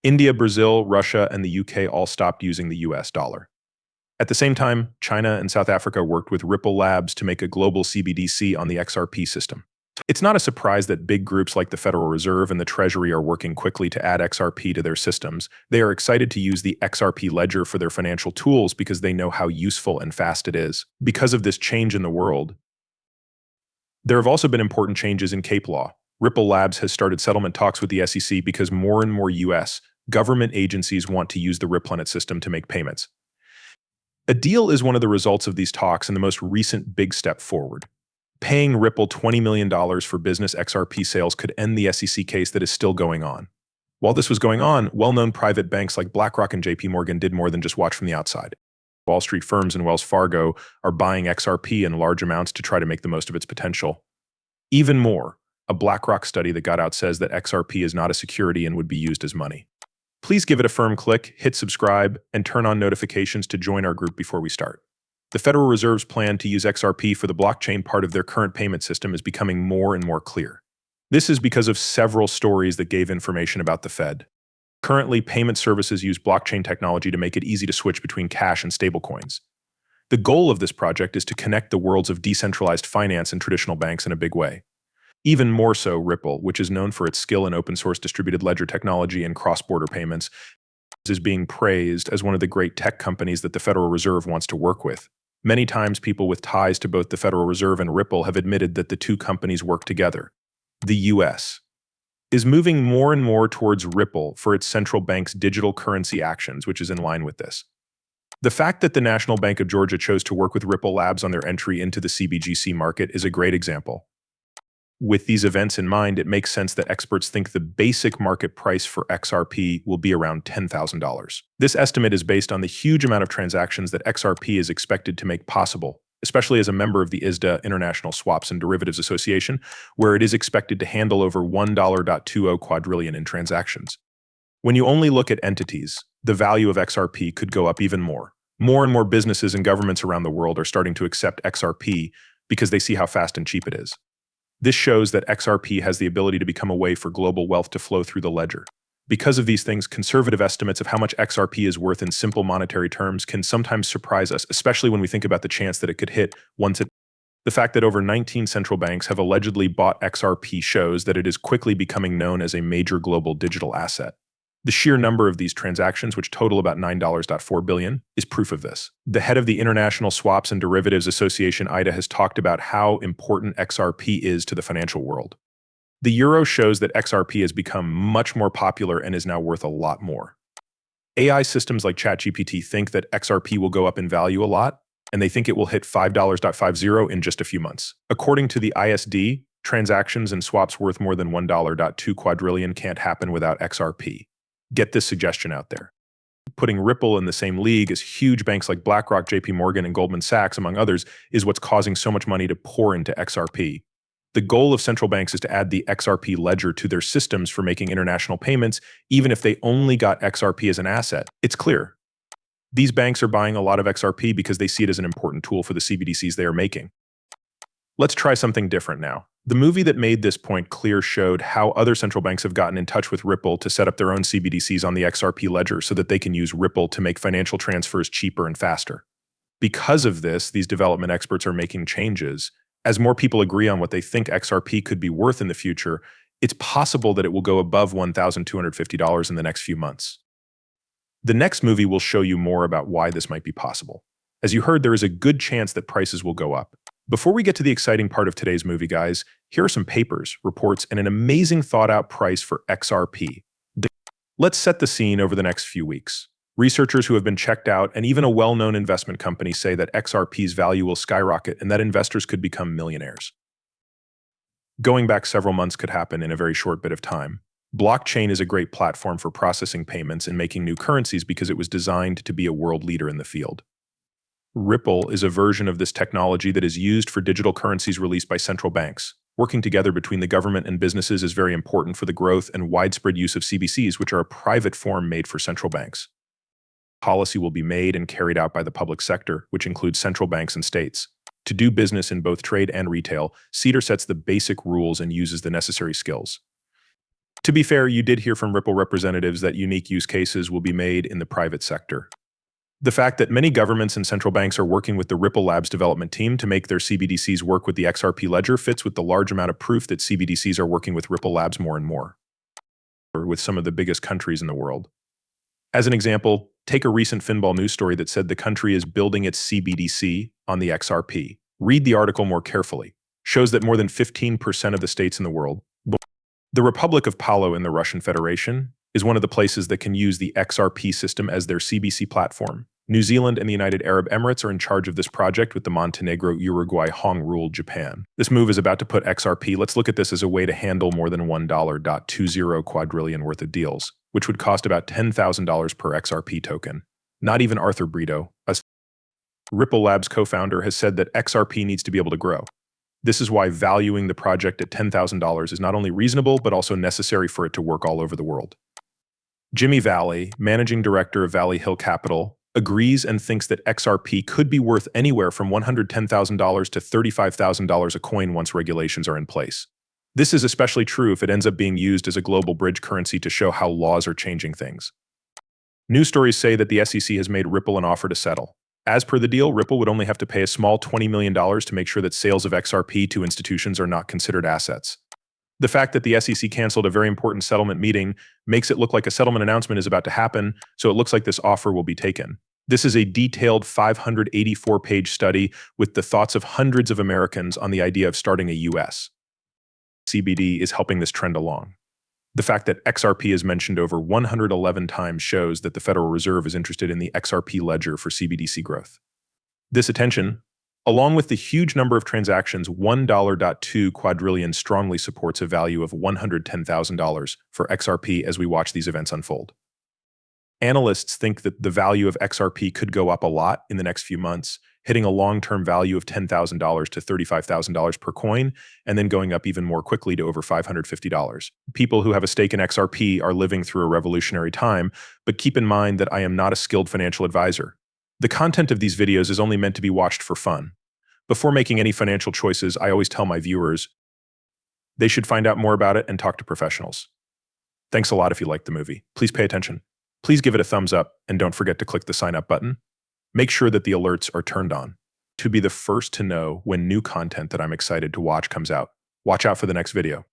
India, Brazil, Russia, and the UK all stopped using the US dollar. At the same time, China and South Africa worked with Ripple Labs to make a global CBDC on the XRP system. It's not a surprise that big groups like the Federal Reserve and the Treasury are working quickly to add XRP to their systems. They are excited to use the XRP ledger for their financial tools because they know how useful and fast it is. Because of this change in the world, there have also been important changes in CAPE law. Ripple Labs has started settlement talks with the SEC because more and more US government agencies want to use the RipPlanet system to make payments. A deal is one of the results of these talks and the most recent big step forward. Paying Ripple $20 million for business XRP sales could end the SEC case that is still going on. While this was going on, well-known private banks like BlackRock and JP Morgan did more than just watch from the outside. Wall Street firms and Wells Fargo are buying XRP in large amounts to try to make the most of its potential. Even more, a BlackRock study that got out says that XRP is not a security and would be used as money. Please give it a firm click, hit subscribe, and turn on notifications to join our group before we start. The Federal Reserve's plan to use XRP for the blockchain part of their current payment system is becoming more and more clear. This is because of several stories that gave information about the Fed. Currently, payment services use blockchain technology to make it easy to switch between cash and stablecoins. The goal of this project is to connect the worlds of decentralized finance and traditional banks in a big way. Even more so, Ripple, which is known for its skill in open-source distributed ledger technology and cross-border payments, is being praised as one of the great tech companies that the Federal Reserve wants to work with. Many times, people with ties to both the Federal Reserve and Ripple have admitted that the two companies work together. The US is moving more and more towards Ripple for its central bank's digital currency actions, which is in line with this. The fact that the National Bank of Georgia chose to work with Ripple Labs on their entry into the CBGC market is a great example. With these events in mind, it makes sense that experts think the basic market price for XRP will be around $10,000. This estimate is based on the huge amount of transactions that XRP is expected to make possible, especially as a member of the ISDA International Swaps and Derivatives Association, where it is expected to handle over $1.20 quadrillion in transactions. When you only look at entities, the value of XRP could go up even more. More and more businesses and governments around the world are starting to accept XRP because they see how fast and cheap it is. This shows that XRP has the ability to become a way for global wealth to flow through the ledger. Because of these things, conservative estimates of how much XRP is worth in simple monetary terms can sometimes surprise us, especially when we think about the chance that it could hit once it. The fact that over 19 central banks have allegedly bought XRP shows that it is quickly becoming known as a major global digital asset. The sheer number of these transactions, which total about $9.4 billion, is proof of this. The head of the International Swaps and Derivatives Association, IDA, has talked about how important XRP is to the financial world. The euro shows that XRP has become much more popular and is now worth a lot more. AI systems like ChatGPT think that XRP will go up in value a lot, and they think it will hit $5.50 in just a few months. According to the ISD, transactions and swaps worth more than $1.2 quadrillion can't happen without XRP. Get this suggestion out there. Putting Ripple in the same league as huge banks like BlackRock, JP Morgan, and Goldman Sachs, among others, is what's causing so much money to pour into XRP. The goal of central banks is to add the XRP ledger to their systems for making international payments, even if they only got XRP as an asset. It's clear. These banks are buying a lot of XRP because they see it as an important tool for the CBDCs they are making. Let's try something different now. The movie that made this point clear showed how other central banks have gotten in touch with Ripple to set up their own CBDCs on the XRP ledger so that they can use Ripple to make financial transfers cheaper and faster. Because of this, these development experts are making changes. As more people agree on what they think XRP could be worth in the future, it's possible that it will go above $1,250 in the next few months. The next movie will show you more about why this might be possible. As you heard, there is a good chance that prices will go up. Before we get to the exciting part of today's movie, guys, here are some papers, reports, and an amazing thought-out price for XRP. Let's set the scene over the next few weeks. Researchers who have been checked out and even a well-known investment company say that XRP's value will skyrocket and that investors could become millionaires. Going back several months could happen in a very short bit of time. Blockchain is a great platform for processing payments and making new currencies because it was designed to be a world leader in the field. Ripple is a version of this technology that is used for digital currencies released by central banks. Working together between the government and businesses is very important for the growth and widespread use of CBDCs, which are a private form made for central banks. Policy will be made and carried out by the public sector, which includes central banks and states. To do business in both trade and retail, CEDAR sets the basic rules and uses the necessary skills. To be fair, you did hear from Ripple representatives that unique use cases will be made in the private sector. The fact that many governments and central banks are working with the Ripple Labs development team to make their CBDCs work with the XRP ledger fits with the large amount of proof that CBDCs are working with Ripple Labs more and more, or with some of the biggest countries in the world. As an example, take a recent Finball news story that said the country is building its CBDC on the XRP. Read the article more carefully. Shows that more than 15% of the states in the world. The Republic of Palau in the Russian Federation is one of the places that can use the XRP system as their CBC platform. New Zealand and the United Arab Emirates are in charge of this project, with the Montenegro, Uruguay, Hong-ruled Japan. This move is about to put XRP. Let's look at this as a way to handle more than $1.20 quadrillion worth of deals, which would cost about $10,000 per XRP token. Not even Arthur Brito, a Ripple Labs co-founder, has said that XRP needs to be able to grow. This is why valuing the project at $10,000 is not only reasonable, but also necessary for it to work all over the world. Jimmy Valley, managing director of Valley Hill Capital, agrees and thinks that XRP could be worth anywhere from $110,000 to $35,000 a coin once regulations are in place. This is especially true if it ends up being used as a global bridge currency to show how laws are changing things. News stories say that the SEC has made Ripple an offer to settle. As per the deal, Ripple would only have to pay a small $20 million to make sure that sales of XRP to institutions are not considered assets. The fact that the SEC canceled a very important settlement meeting makes it look like a settlement announcement is about to happen, so it looks like this offer will be taken. This is a detailed 584-page study with the thoughts of hundreds of Americans on the idea of starting a U.S. CBD is helping this trend along. The fact that XRP is mentioned over 111 times shows that the Federal Reserve is interested in the XRP ledger for CBDC growth. This attention, along with the huge number of transactions, $1.2 quadrillion strongly supports a value of $110,000 for XRP as we watch these events unfold. Analysts think that the value of XRP could go up a lot in the next few months, hitting a long-term value of $10,000 to $35,000 per coin, and then going up even more quickly to over $550. People who have a stake in XRP are living through a revolutionary time, but keep in mind that I am not a skilled financial advisor. The content of these videos is only meant to be watched for fun. Before making any financial choices, I always tell my viewers they should find out more about it and talk to professionals. Thanks a lot if you liked the movie. Please pay attention. Please give it a thumbs up and don't forget to click the sign up button. Make sure that the alerts are turned on to be the first to know when new content that I'm excited to watch comes out. Watch out for the next video.